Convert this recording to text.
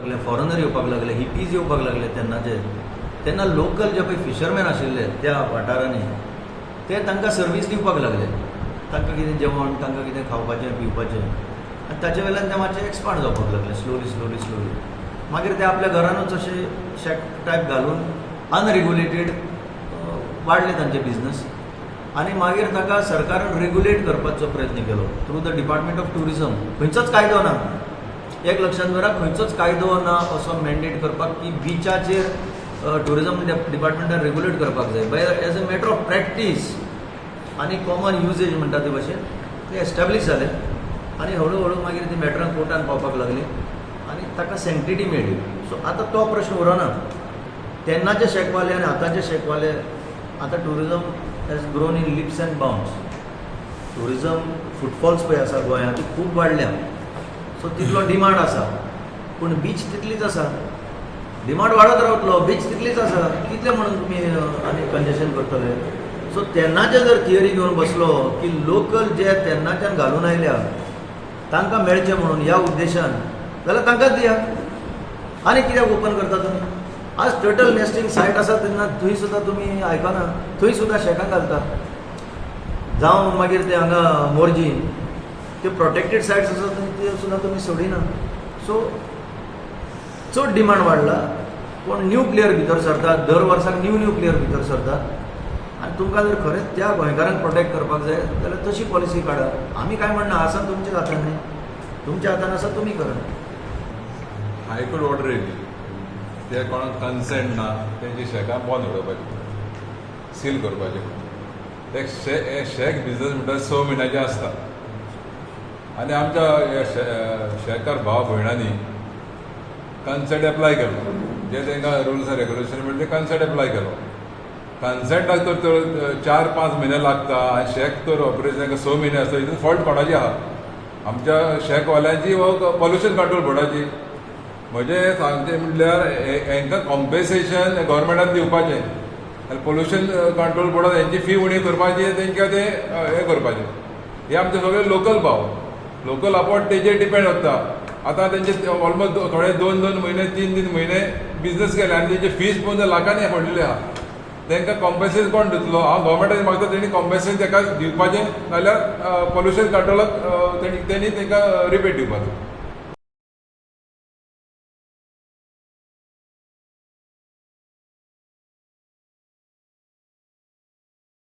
लागले, फॉरेनर येवपाक लागले, हिपीज येवपाक लागले तेन्ना लोकल जे पळय फिशरमॅन आशिल्ले त्या वाठारांनी ते तांकां सर्वीस दिवपाक लागले. तांकां कितें जेवण, तांकां कितें खावपाचें पिवपाचें, आनी ताचे वयल्यान ते मातशें एक्सपांड जावपाक लागले स्लोली. मागीर ते आपल्या घरानूच अशे शेक टायप घालून अनरेगुलेटेड वाडले तांचे बिझनस. आनी मागीर ताका सरकारान रेगुलेट करपाचो प्रयत्न केलो through the department of tourism. खंयचोच कायदो ना, एक लक्षांत दवरा, खंयचोच कायदो ना असो मॅन्डेट करपाक की बिचाचेर टुरिझम डिपार्टमेंटान रेगुलेट करपाक जाय. But as a matter of practice आनी कॉमन युजेज म्हणटा ते भशेन ते एस्टॅब्लीश जाले. आनी हळू मागीर ती मॅटरां कोर्टान पावपाक लागली आनी ताका सँक्टिटी मेळ्ळी. सो आतां तो प्रश्न उरना. तेन्नाचे शेकवाले आनी आतांचे शेकवाले, आतां tourism has grown in lips and bounds. Tourism footfalls पळय आसा गोंयांत ती खूब वाडल्या. सो तितलो डिमांड आसा, पूण बीच तितलीच आसा. डिमांड वाडत रावतलो, बीच तितलीच आसा. कितले म्हणून तुमी आनी कंजेशन करतले? सो तेन्नाचे जर थियरी घेवन बसलो की लोकल जे तेन्नाच्यान घालून आयल्या तांकां मेळचें म्हणून ह्या उद्देशान, जाल्यार तांकांच दिया. आनी कित्याक ओपन करता तुमी? आज टर्टल नेस्टिंग सायट आसा तेन्ना थंय सुद्दां तुमी आयकना, थंय सुद्दां शेकां घालता. जावं मागीर ते हांगा मोर्जीन ते प्रोटेक्टेड सायट्स आसा ते सुद्दां तुमी सोडिना. सो चड डिमांड वाडला, पूण न्यू प्लेयर भितर सरतात, दर वर्साक न्यू प्लेयर भितर सरतात. आनी तुमकां जर खरेंच त्या गोंयकारांक प्रोटेक्ट करपाक जाय जाल्यार तशी पॉलिसी काडा. आमी काय म्हणना, आसा तुमच्या हातान न्ही, तुमच्या हातान आसा तुमी करा. हायकोर्ट ऑर्डर येयली, ते कोणाक कन्सेंट ना तेंची शेकां बंद उडोवपाची, सील करपाचें. ते शेक बिजनस म्हणटा 6 म्हयन्याचें आसता. आनी आमच्या शेकार भाव भयणांनी कन्सेंट एप्लाय केलो, जे तांकां रुल्स एंड रेग्युलेशन म्हणटा ते कन्सेंट एप्लाय केलो. कन्सेंटाक तर 4-5 म्हयने लागता आनी शेक तर ऑपरेशन तांकां 6 म्हयने आसता. हितून फॉल्ट कोणाची आहा? आमच्या शेकवाल्यांची वो पॉल्युशन कंट्रोल बोर्डाची. म्हणजे सांगचें म्हणल्यार हांकां कॉम्पेसेशन गव्हर्मेंटान दिवपाचें आनी पॉल्युशन कंट्रोल बोर्डान हेंची फी उणी करपाची, तांकां ते हें करपाचें. हे आमचे सगळे लोकल भाव, लोकल आपोवट तेजेर डिपेंड आसता. आतां तेंचे ऑलमोस्ट थोडे 2 म्हयने 3 म्हयने बिझनस केले आनी तेंचे फीज पळोवन लाखांनी पडलेले आहा. तांकां कॉम्पेसेशन कोण दितलो? हांव गव्हर्मेंटान मागता तेणी कॉम्पेसेशन ताका दिवपाचें, नाल्यार पॉल्युशन कंट्रोलाक तेणी तांकां रिबेट दिवपाचो.